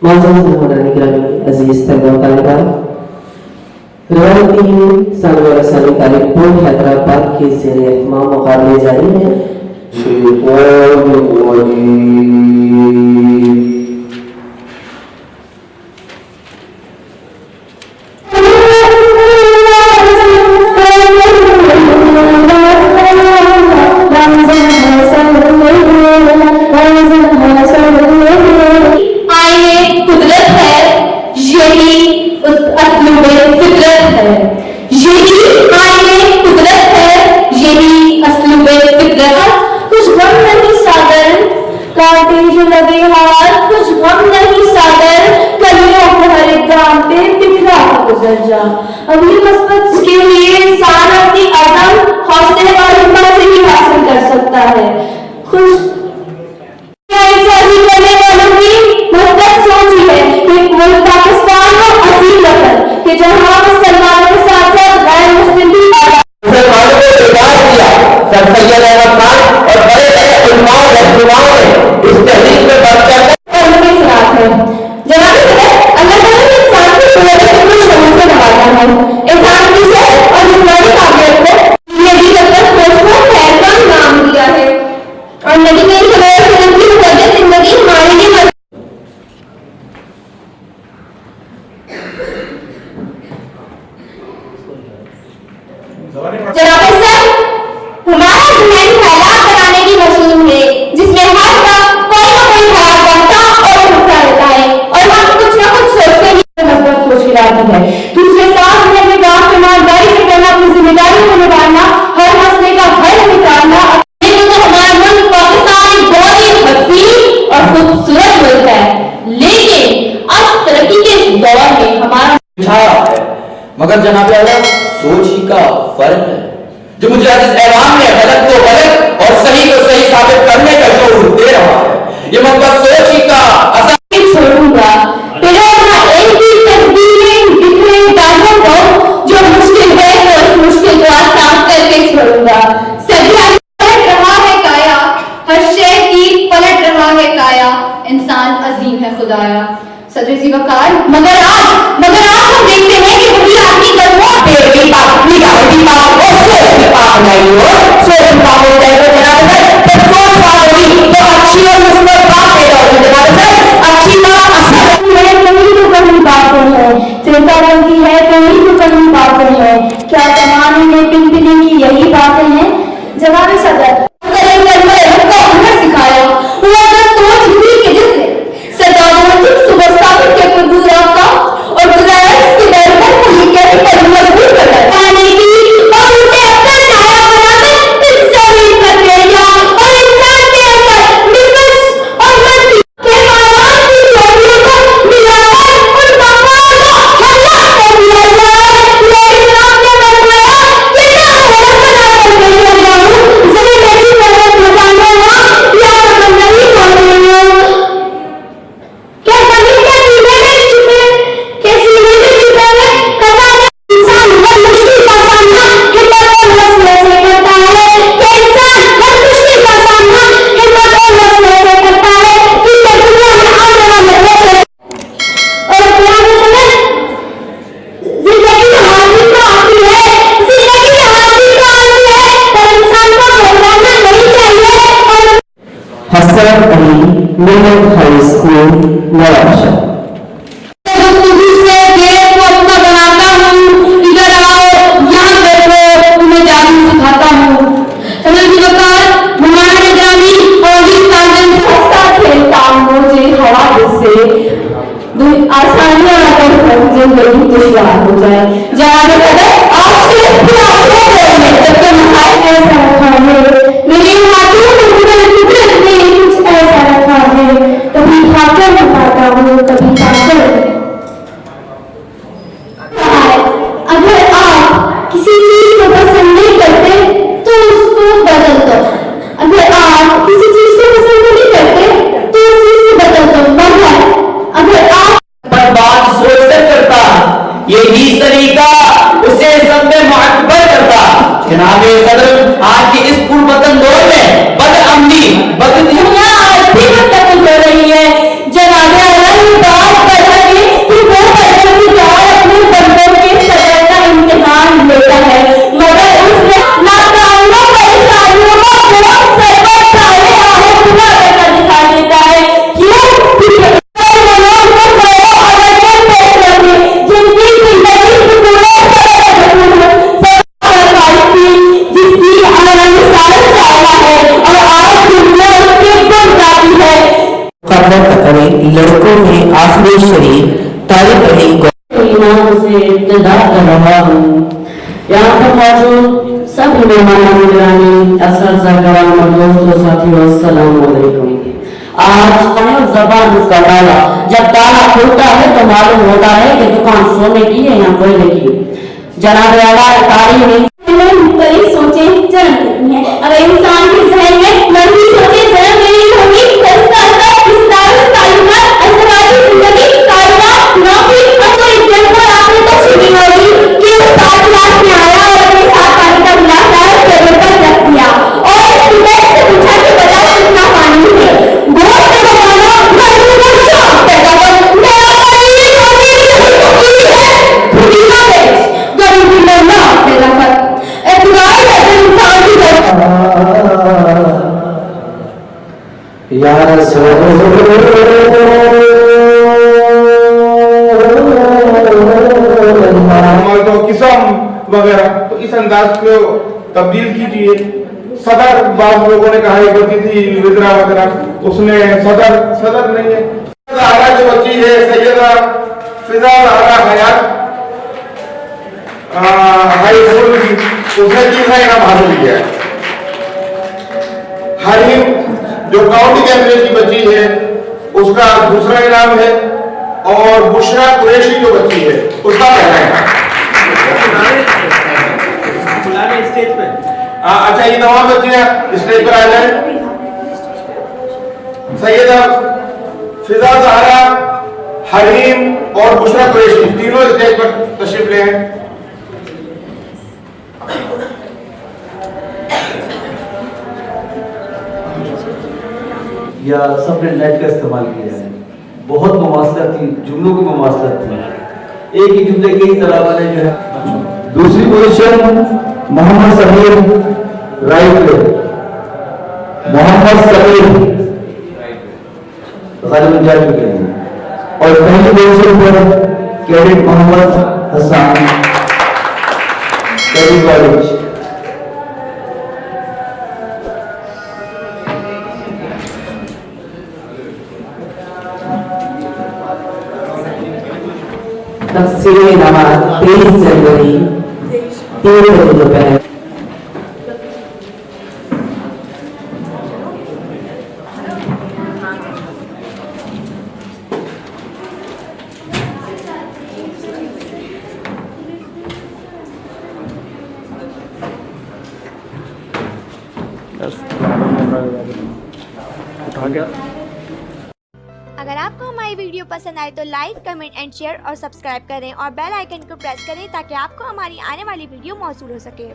अजीज तलबा तालिबात, रवायती सन व रसानी तालिबपुर हैदराबाद के ज़ेर एहतमाम मुकाबले जारी हैं। अगली मस्बत के लिए इंसान अपनी अज़म, हौसले और हिम्मत से ही हासिल कर सकता है। खुश करने वालों की मस्बत सोच है कि मुल्क पाकिस्तान को अजीम वतन कि जहां मुसलमानों के साथ साथ गैर मुस्लिम भी मुसलमानों को इजाज़त दिया। सर सैयद अहमद खान और बड़े बड़े उलमाओं रहनुमाओं ने इस तहरीक में बढ़कर करने के खिलाफ है। जनाब सदर, अल्लाह ताला ने इंसान को पूरे शौक से नवाजा है। इंसान की सोच और जिस्मानी काबिलियत को ये भी लगभग खोज को खैर का नाम दिया है और नबी करीम सल्लल्लाहु अलैहि वसल्लम की मुक़द्दस ज़िंदगी हमारे लिए जनाब सर, हमारा ज़हन ख्यालात बनाने की मशीन है जिसमें हर वक्त कोई ना कोई ख्याल बनता और उठता रहता है और हम कुछ ना कुछ सोचते ही मस्बत सोच गिराती है। दूसरे सांस लेने का ईमानदारी से करना, अपनी जिम्मेदारी को निभाना, हर मसले का हल निकालना। तो हमारा मुल्क पाकिस्तान एक बहुत ही हसीन और खूबसूरत मुल्क है, लेकिन आज तरक्की के इस दौर में हमारा है, मगर जनाब आला सोच ही का फर्क है। जो मुझे आज इस ऐवान में गलत को गलत और सही को सही साबित करने का शोर दे रहा है, ये मतलब सोच ही का असर छोड़ूंगा। तेरा अपना एक ही तस्वीरें बिखरे दागों को जो मुश्किल है तो उस मुश्किल को आसान करके छोड़ूंगा। सदियां पलट रहा है काया, हर शय की पलट रहा है काया, इंसान अजीम है खुदाया। सदर जी वकार, मगर आज हम देखते हैं कि वही आपकी कदमों बेटी पाप नहीं और सोच पाप नहीं हो, सोच पाप होता है तो जनाब सर, तो सोच पाप होगी तो अच्छी और मुस्लिम पाप पैदा होगी जनाब सर। अच्छी बात असर है कहीं तो कहीं बातें हैं, फिरका रंग की है कहीं तो कहीं बातें हैं, क्या जमाने में पिंपली की यही बातें हैं। जनाब सदर सिखाया हुआ सोच हुई कि जिसने सदावती सुबह साबित के प्रभु का और गुजारा इसके दर पर खुली के पर मजबूर कर पाने की और उसे अपना साया बनाकर इंसानी कर दिया और इंसान के अंदर निस्बत और मर्जी के माराम की चोरियों को मिलाकर उन मकान को हल्ला कर दिया जाए। लेकिन आपने बताया कि क्या होगा बना कर दिया जाऊं जमीन ऐसी तरह मजाना ना या नहीं बोलूं क्या जमीन के सीने में छुपे के सीने में छुपे कसा इंसान हर मुश्किल का सामना हिम्मत और हौसले से करता है कि इंसान हर मुश्किल का सामना हिम्मत और हौसले से करता है कि दुनिया में आने वाले लोग और क्या समझ जिंदगी में हासिल तो आती है, जिंदगी में हासिल तो आती है पर इंसान को घबराना नहीं चाहिए। और Hasan Ali middle high school Nawabshah. गुफ्तगू से गेट को अपना बनाता हूँ, इधर आओ यहाँ बैठो तुम्हें जादू सिखाता हूँ। हमारे निगरानी और इस तालीम हंसता खेलता मुझे हवादिस से आसानियां अगर जिंदगी दुश्वार हो जाए। जनाब सदर, आपसे फिर आपको बोलने जब तक मसाइल ऐसा रखा है मेरे हाथों में कुदरत ने कुछ ऐसा रखा है, कभी खाकर बताता हूँ कभी खाकर। अगर आप किसी चीज को पसंद नहीं करते तो उसको बदल दो, अगर आप किसी चीज को पसंद नहीं करते तो उस चीज को बदल दो। मगर अगर आप पर बात सोच कर करता, यही सलीका उसे सब में मुअक्बर करता। जनाब सदर, आज के इस पूर्वतन दौर में बदअमनी बददुनिया आज भी मुंतकिल हो रही है। जनाब अल्लाह हिफाजत करें। लड़कों में आखिरी शरीक तारिक अली इमाम से इब्तिदा कर रहा हूँ। यहाँ पर मौजूद सभी मेहमान गिरामी, असर सरगराम और दोस्तों साथियों, अस्सलाम वालेकुम। आज जबान उसका ताला, जब ताला खुलता है तो मालूम होता है कि दुकान सोने की है या कोयले की। जनाब आला तारीफ मुख्तलिफ सोचें जन्म लेती हैं। अगर इंसान के जहन में लंबी सोचें जन्म लेनी होगी तो इसका असर विस्तार तालीमात, असराती जिंदगी, कारोबार, नौकरी और तो इज्जत पर आपने तो सुनी होगी कि उस्ताद क्लास में आया और अपने साथ पानी का गिलास लाया, टेबल पर रख दिया और स्टूडेंट से पूछा कि बताओ कितना पानी है। गोश्त में बताना मजबूर को शौक पैदा कर, मेरा पानी होगी है खुदी का बेच, गरीबी में ना पैदा कर। या रसूल तो किस्म वगैरह, तो इस अंदाज को तब्दील कीजिए। सदर, बाद लोगों ने कहा होती थी विजरा वगैरह, उसने सदर नहीं है। ज़हरा जो बच्ची है सैयदा फिजा ज़हरा हयात हाई स्कूल की, उसने 3 इनाम हासिल किया है। हरीम जो काउंटी कैंपरेज की बच्ची है उसका 2रा इनाम है, और बुशरा कुरैशी जो बच्ची है उसका 1ला इनाम। स्टेज पे अच्छा, ये तमाम बच्चियां स्टेज पर आ जाए। सैयदा फिजा ज़हरा, हरीम और बुशरा कुरैशी तीनों स्टेज पर तशरीफ ले हैं। या सबने नेट का इस्तेमाल किया है। बहुत मुमासलत थी, जुमलों की मुमासलत थी, एक ही जुमले के ही तरह वाले जो है। दूसरी पोजीशन मोहम्मद समीर, राइट पे मोहम्मद समीर गालिबन जा चुके हैं। और पहली पोजीशन पर cadet Mohammad Hasan, cadet college. तफसीर नमाज 23 जनवरी 3 बजे दोपहर। अगर आपको हमारी वीडियो पसंद आए तो लाइक, कमेंट एंड शेयर और सब्सक्राइब करें और बेल आइकन को प्रेस करें ताकि आपको हमारी आने वाली वीडियो मौसूल हो सके।